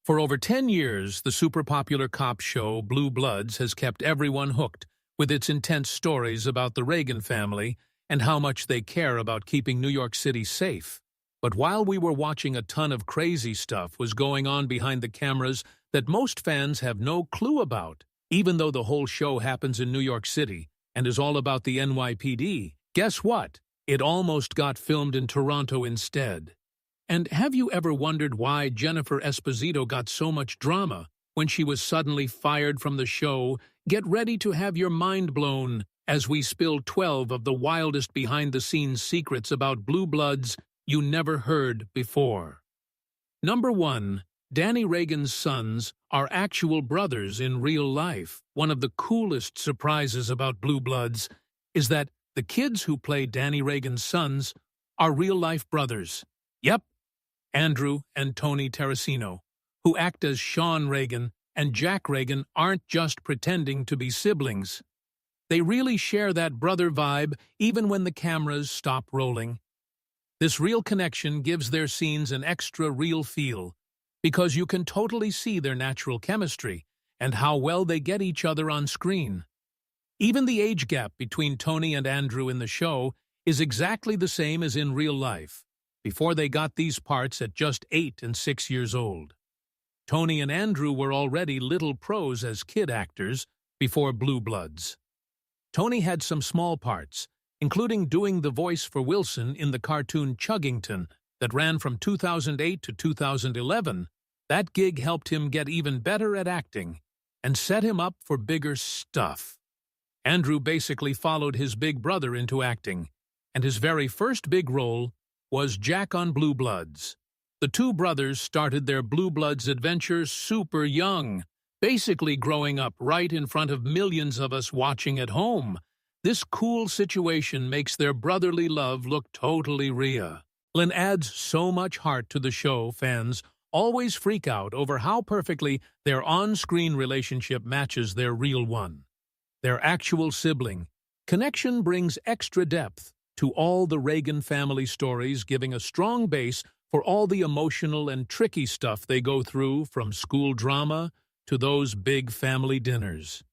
For over 10 years, the super-popular cop show Blue Bloods has kept everyone hooked with its intense stories about the Reagan family and how much they care about keeping New York City safe. But while we were watching, a ton of crazy stuff was going on behind the cameras that most fans have no clue about. Even though the whole show happens in New York City and is all about the NYPD, guess what? It almost got filmed in Toronto instead. And have you ever wondered why Jennifer Esposito got so much drama when she was suddenly fired from the show? Get ready to have your mind blown as we spill 12 of the wildest behind-the-scenes secrets about Blue Bloods you never heard before. Number 1. Danny Reagan's sons are actual brothers in real life. One of the coolest surprises about Blue Bloods is that the kids who play Danny Reagan's sons are real-life brothers. Yep, Andrew and Tony Terracino, who act as Sean Reagan and Jack Reagan, aren't just pretending to be siblings. They really share that brother vibe even when the cameras stop rolling. This real connection gives their scenes an extra real feel, because you can totally see their natural chemistry and how well they get each other on screen. Even the age gap between Tony and Andrew in the show is exactly the same as in real life, before they got these parts at just 8 and 6 years old. Tony and Andrew were already little pros as kid actors before Blue Bloods. Tony had some small parts, including doing the voice for Wilson in the cartoon Chuggington that ran from 2008 to 2011. That gig helped him get even better at acting and set him up for bigger stuff. Andrew basically followed his big brother into acting, and his very first big role was Jack on Blue Bloods. The two brothers started their Blue Bloods adventure super young, basically growing up right in front of millions of us watching at home. This cool situation makes their brotherly love look totally real and adds so much heart to the show. Fans always freak out over how perfectly their on-screen relationship matches their real one. Their actual sibling connection brings extra depth to all the Reagan family stories, giving a strong base for all the emotional and tricky stuff they go through, from school drama to those big family dinners.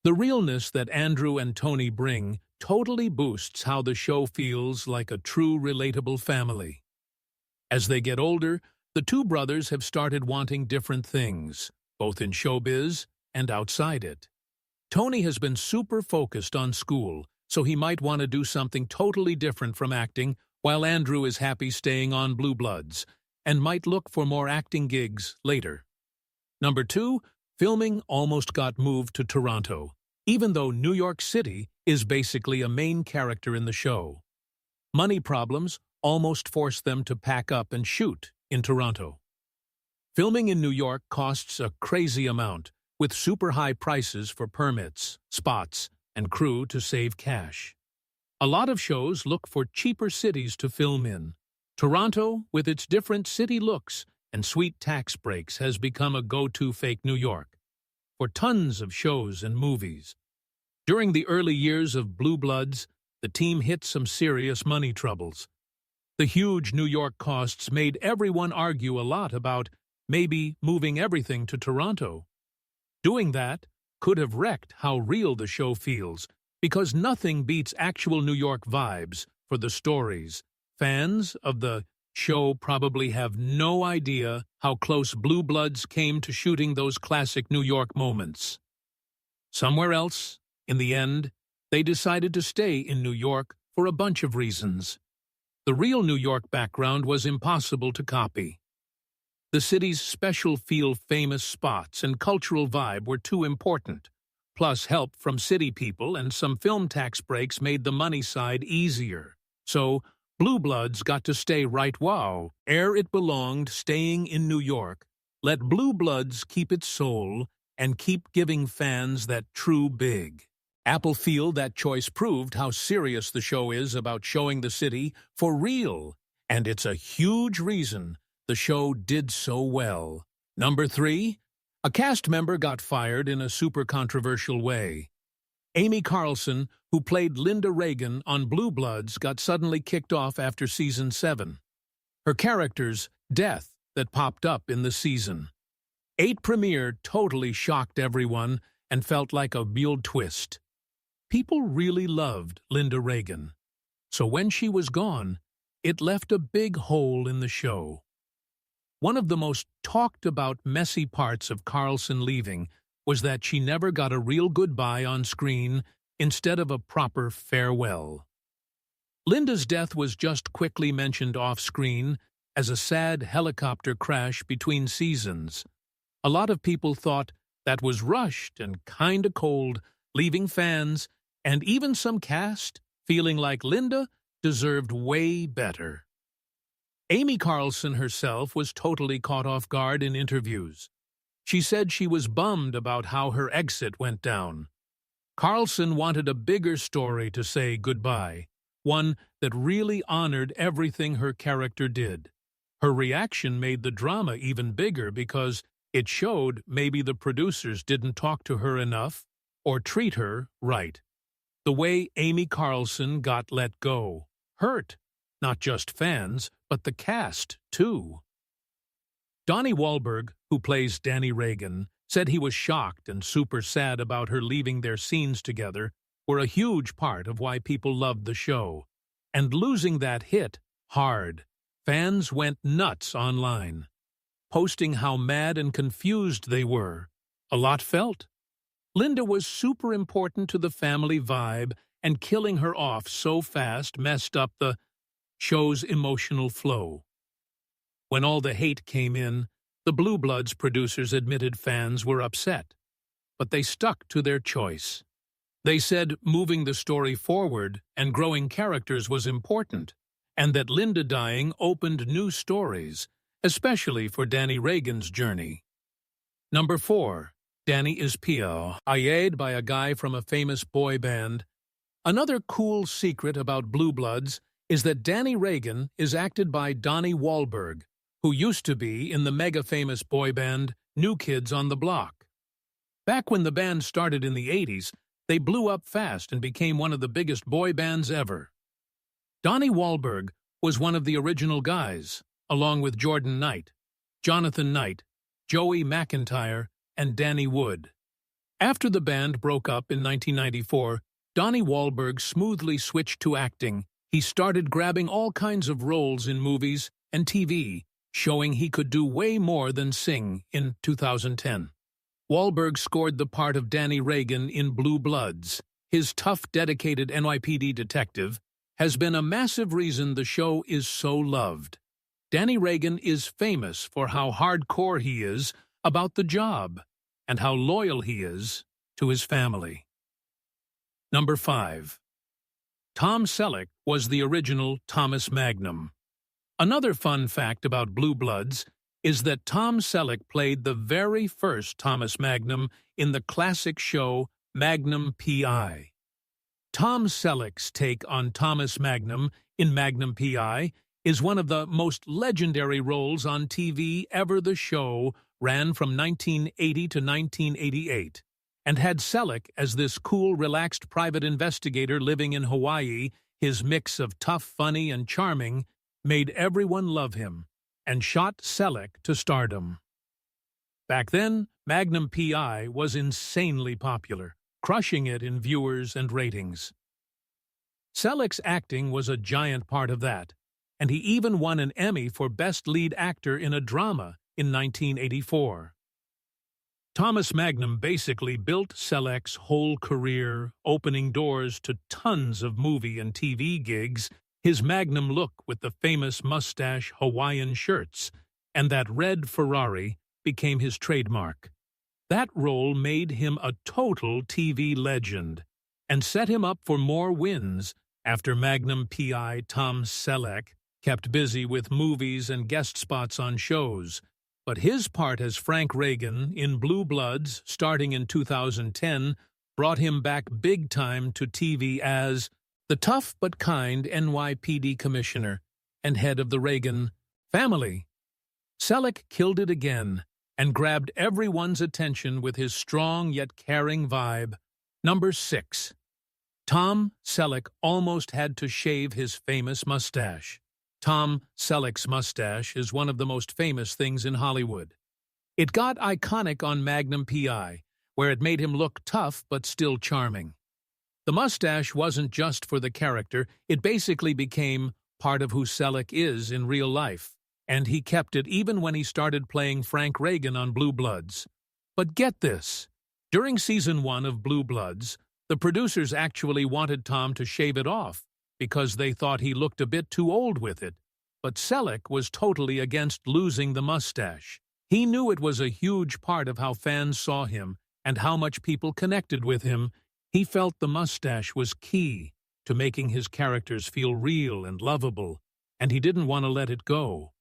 The realness that Andrew and Tony bring totally boosts how the show feels like a true relatable family. As they get older, the two brothers have started wanting different things, both in showbiz and outside it. Tony has been super focused on school, so he might want to do something totally different from acting, while Andrew is happy staying on Blue Bloods and might look for more acting gigs later. Number 2, filming almost got moved to Toronto, even though New York City is basically a main character in the show. Money problems almost forced them to pack up and shoot in Toronto. Filming in New York costs a crazy amount, with super high prices for permits, spots, and crew to save cash. A lot of shows look for cheaper cities to film in. Toronto, with its different city looks and sweet tax breaks, has become a go-to fake New York for tons of shows and movies. During the early years of Blue Bloods, the team hit some serious money troubles. The huge New York costs made everyone argue a lot about maybe moving everything to Toronto. Doing that could have wrecked how real the show feels, because nothing beats actual New York vibes for the stories. Fans of the show probably have no idea how close Blue Bloods came to shooting those classic New York moments. Somewhere else, in the end, they decided to stay in New York for a bunch of reasons. The real New York background was impossible to copy. The city's special feel, famous spots, and cultural vibe were too important. Plus, help from city people and some film tax breaks made the money side easier. So, Blue Bloods got to stay right where it belonged, staying in New York. Let Blue Bloods keep its soul and keep giving fans that true big. Apple feel that choice proved how serious the show is about showing the city for real, and it's a huge reason the show did so well. Number 3, a cast member got fired in a super controversial way. Amy Carlson, who played Linda Reagan on Blue Bloods, got suddenly kicked off after season 7. Her character's death that popped up in the season. 8 premiere totally shocked everyone and felt like a real twist. People really loved Linda Reagan, so when she was gone, it left a big hole in the show. One of the most talked-about messy parts of Carlson leaving was that she never got a real goodbye on screen instead of a proper farewell. Linda's death was just quickly mentioned off-screen as a sad helicopter crash between seasons. A lot of people thought that was rushed and kinda cold, leaving fans, and even some cast, feeling like Linda deserved way better. Amy Carlson herself was totally caught off guard in interviews. She said she was bummed about how her exit went down. Carlson wanted a bigger story to say goodbye, one that really honored everything her character did. Her reaction made the drama even bigger because it showed maybe the producers didn't talk to her enough or treat her right. The way Amy Carlson got let go hurt not just fans, but the cast, too. Donnie Wahlberg, who plays Danny Reagan, said he was shocked and super sad about her leaving. Their scenes together were a huge part of why people loved the show. And losing that hit hard. Fans went nuts online, posting how mad and confused they were. A lot felt. Linda was super important to the family vibe, and killing her off so fast messed up the show's emotional flow. When all the hate came in, the Blue Bloods producers admitted fans were upset, but they stuck to their choice. They said moving the story forward and growing characters was important, and that Linda dying opened new stories, especially for Danny Reagan's journey. Number 4. Danny is played by a guy from a famous boy band. Another cool secret about Blue Bloods is that Danny Reagan is acted by Donnie Wahlberg, who used to be in the mega-famous boy band New Kids on the Block. Back when the band started in the 80s, they blew up fast and became one of the biggest boy bands ever. Donnie Wahlberg was one of the original guys, along with Jordan Knight, Jonathan Knight, Joey McIntyre, and Danny Wood. After the band broke up in 1994, Donnie Wahlberg smoothly switched to acting. He started grabbing all kinds of roles in movies and TV, showing he could do way more than sing. In 2010, Wahlberg scored the part of Danny Reagan in Blue Bloods. His tough, dedicated NYPD detective has been a massive reason the show is so loved. Danny Reagan is famous for how hardcore he is about the job and how loyal he is to his family. Number 5. Tom Selleck was the original Thomas Magnum. Another fun fact about Blue Bloods is that Tom Selleck played the very first Thomas Magnum in the classic show Magnum P.I. Tom Selleck's take on Thomas Magnum in Magnum P.I. is one of the most legendary roles on TV ever. The show ran from 1980 to 1988 and had Selleck as this cool, relaxed private investigator living in Hawaii. His mix of tough, funny, and charming made everyone love him and shot Selleck to stardom. Back then, Magnum P.I. was insanely popular, crushing it in viewers and ratings. Selleck's acting was a giant part of that, and he even won an Emmy for Best Lead Actor in a Drama in 1984. Thomas Magnum basically built Selleck's whole career, opening doors to tons of movie and TV gigs. His Magnum look with the famous mustache, Hawaiian shirts, and that red Ferrari became his trademark. That role made him a total TV legend and set him up for more wins. After Magnum P.I., Tom Selleck kept busy with movies and guest spots on shows, but his part as Frank Reagan in Blue Bloods, starting in 2010, brought him back big time to TV as the tough but kind NYPD commissioner and head of the Reagan family. Selleck killed it again and grabbed everyone's attention with his strong yet caring vibe. Number 6. Tom Selleck almost had to shave his famous mustache. Tom Selleck's mustache is one of the most famous things in Hollywood. It got iconic on Magnum P.I., where it made him look tough but still charming. The mustache wasn't just for the character, it basically became part of who Selleck is in real life, and he kept it even when he started playing Frank Reagan on Blue Bloods. But get this, during Season 1 of Blue Bloods, the producers actually wanted Tom to shave it off because they thought he looked a bit too old with it. But Selleck was totally against losing the mustache. He knew it was a huge part of how fans saw him and how much people connected with him. He felt the mustache was key to making his characters feel real and lovable, and he didn't want to let it go.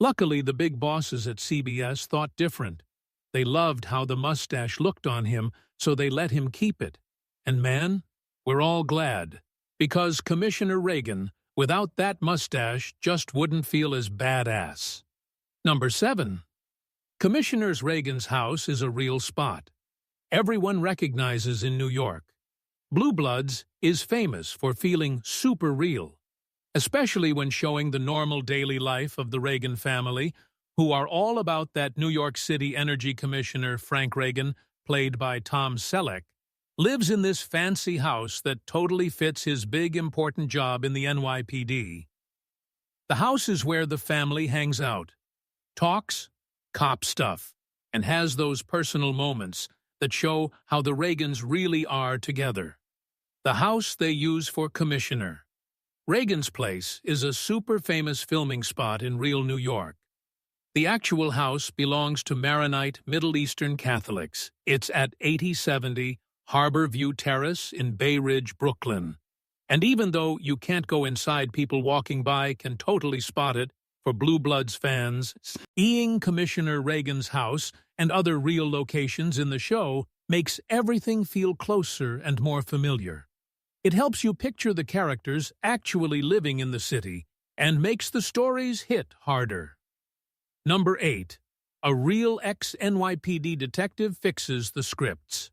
Luckily, the big bosses at CBS thought different. They loved how the mustache looked on him, so they let him keep it. And man, we're all glad, because Commissioner Reagan, without that mustache, just wouldn't feel as badass. Number 7. Commissioner Reagan's house is a real spot. Everyone recognizes in New York. Blue Bloods is famous for feeling super real, especially when showing the normal daily life of the Reagan family, who are all about that New York City Energy Commissioner Frank Reagan, played by Tom Selleck, lives in this fancy house that totally fits his big important job in the NYPD. The house is where the family hangs out, talks, cop stuff, and has those personal moments that show how the Reagans really are together. The house they use for Commissioner Reagan's place is a super famous filming spot in real New York. The actual house belongs to Maronite Middle Eastern Catholics. It's at 8070 Harbor View Terrace in Bay Ridge, Brooklyn. And even though you can't go inside, people walking by can totally spot it. For Blue Bloods fans, seeing Commissioner Reagan's house and other real locations in the show makes everything feel closer and more familiar. It helps you picture the characters actually living in the city and makes the stories hit harder. Number 8. A real ex-NYPD detective fixes the scripts.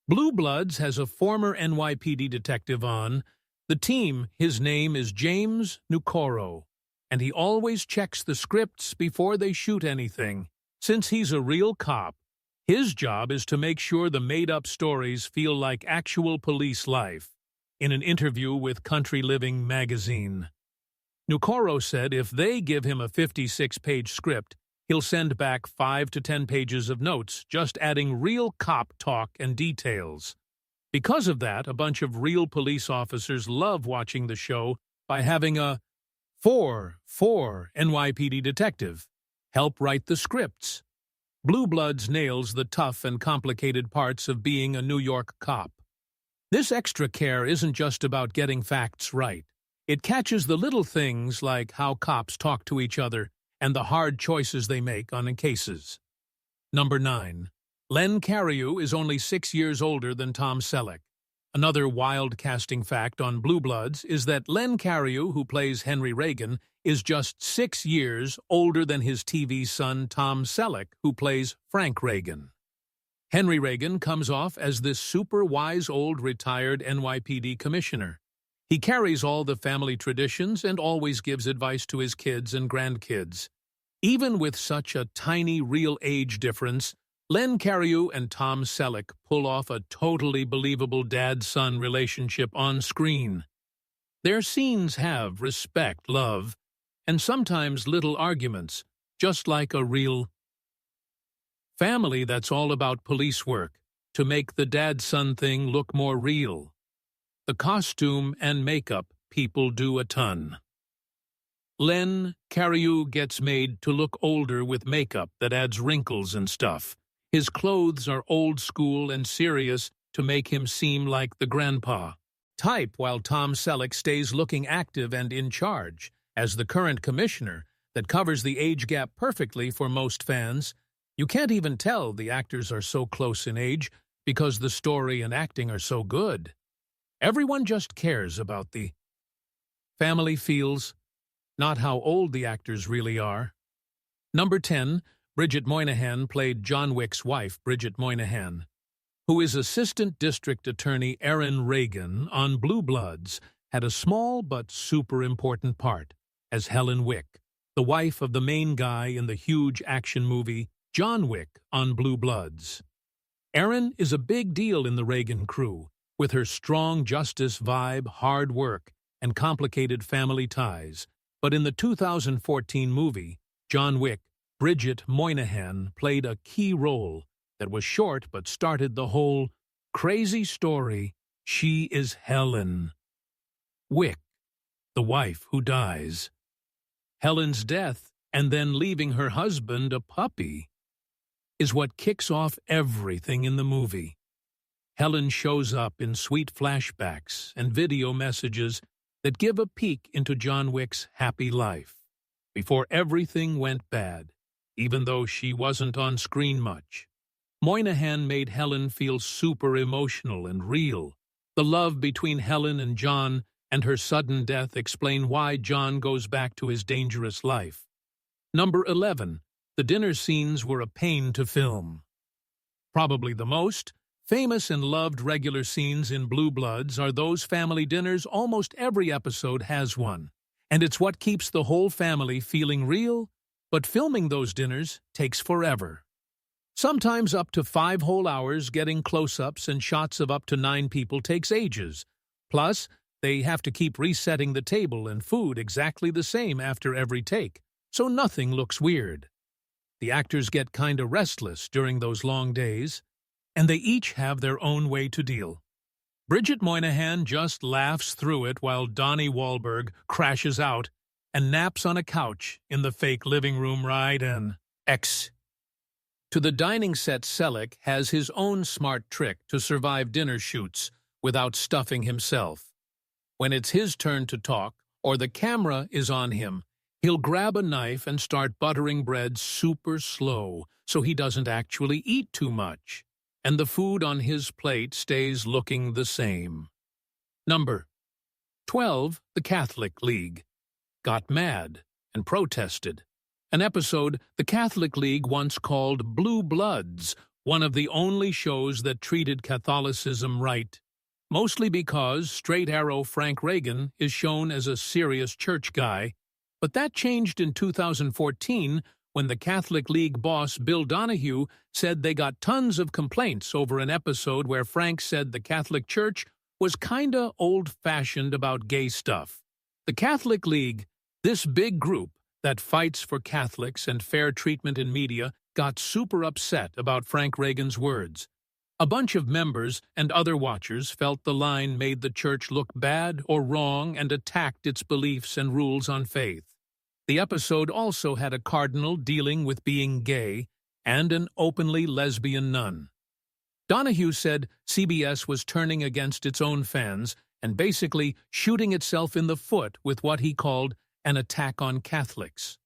Blue Bloods has a former NYPD detective on the team. His name is James Nucoro, and he always checks the scripts before they shoot anything. Since he's a real cop, his job is to make sure the made-up stories feel like actual police life. In an interview with Country Living magazine, Nucoro said if they give him a 56-page script, he'll send back 5 to 10 pages of notes, just adding real cop talk and details. Because of that, a bunch of real police officers love watching the show by having a 4 NYPD detective help write the scripts. Blue Bloods nails the tough and complicated parts of being a New York cop. This extra care isn't just about getting facts right. It catches the little things like how cops talk to each other and the hard choices they make on cases. Number 9. Len Cariou is only 6 years older than Tom Selleck. Another wild casting fact on Blue Bloods is that Len Cariou, who plays Henry Reagan, is just 6 years older than his TV son Tom Selleck, who plays Frank Reagan. Henry Reagan comes off as this super wise old retired NYPD commissioner. He carries all the family traditions and always gives advice to his kids and grandkids. Even with such a tiny real age difference, Len Cariou and Tom Selleck pull off a totally believable dad-son relationship on screen. Their scenes have respect, love, and sometimes little arguments, just like a real family that's all about police work, to make the dad-son thing look more real. The costume and makeup people do a ton. Len Cariou gets made to look older with makeup that adds wrinkles and stuff. His clothes are old school and serious to make him seem like the grandpa type, while Tom Selleck stays looking active and in charge as the current commissioner that covers the age gap perfectly for most fans. You can't even tell the actors are so close in age because the story and acting are so good. Everyone just cares about the family feels, not how old the actors really are. Number 10. Bridget Moynihan played John Wick's wife, Bridget Moynihan, who is Assistant District Attorney Erin Reagan on Blue Bloods, had a small but super important part. as Helen Wick, the wife of the main guy in the huge action movie John Wick on Blue Bloods. Erin is a big deal in the Reagan crew, with her strong justice vibe, hard work, and complicated family ties. But in the 2014 movie, John Wick, Bridget Moynihan played a key role that was short but started the whole crazy story. She is Helen Wick, the wife who dies. Helen's death, and then leaving her husband a puppy, is what kicks off everything in the movie. Helen shows up in sweet flashbacks and video messages that give a peek into John Wick's happy life before everything went bad, even though she wasn't on screen much. Moynihan made Helen feel super emotional and real. The love between Helen and John and her sudden death explain why John goes back to his dangerous life. Number 11. The dinner scenes were a pain to film. Probably the most famous and loved regular scenes in Blue Bloods are those family dinners. Almost every episode has one, and it's what keeps the whole family feeling real, but filming those dinners takes forever. Sometimes up to 5 whole hours. Getting close-ups and shots of up to 9 people takes ages. Plus, they have to keep resetting the table and food exactly the same after every take, so nothing looks weird. The actors get kinda restless during those long days, and they each have their own way to deal. Bridget Moynihan just laughs through it while Donnie Wahlberg crashes out and naps on a couch in the fake living room. Reagan. To the dining set, Selleck has his own smart trick to survive dinner shoots without stuffing himself. When it's his turn to talk, or the camera is on him, he'll grab a knife and start buttering bread super slow so he doesn't actually eat too much, and the food on his plate stays looking the same. Number 12. The Catholic League got mad and protested. An episode the Catholic League once called Blue Bloods, one of the only shows that treated Catholicism right, mostly because straight-arrow Frank Reagan is shown as a serious church guy. But that changed in 2014 when the Catholic League boss Bill Donahue said they got tons of complaints over an episode where Frank said the Catholic Church was kinda old-fashioned about gay stuff. The Catholic League, this big group that fights for Catholics and fair treatment in media, got super upset about Frank Reagan's words. A bunch of members and other watchers felt the line made the church look bad or wrong and attacked its beliefs and rules on faith. The episode also had a cardinal dealing with being gay and an openly lesbian nun. Donahue said CBS was turning against its own fans and basically shooting itself in the foot with what he called an attack on Catholics.